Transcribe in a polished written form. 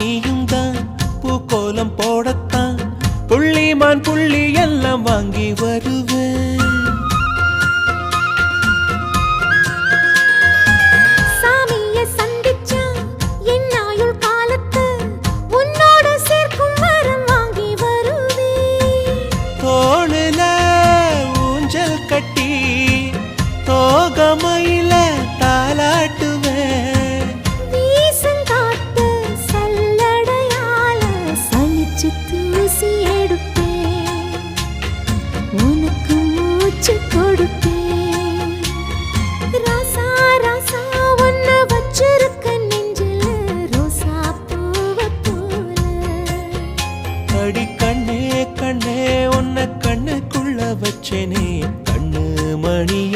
நீயும் தான் பூக்கோலம் போடத்தான் புள்ளிமான் புள்ளி எல்லாம் வாங்கி வருவேன். சாமிய சந்திச்சா என் ஆயுள் காலத்து உன்னோட சேர்க்கும் வரம் வாங்கி வருவேன். தோளுல ஊஞ்சல் கட்டி தோகமையில தாலாட்டுவேன். வீசங்காத்து சல்லடையால சலிச்சு தூசி எடுப்பேன். உனக்கு மூச்சு கொடுப்பேன். ராசா ராசா உன்ன வச்சிருக்க நெஞ்சில ரோசா பூவ போல. அடி கண்ணே கண்ணே உன்னை கண்ணுக்குள்ள வச்சேனே கண்ணு மணிய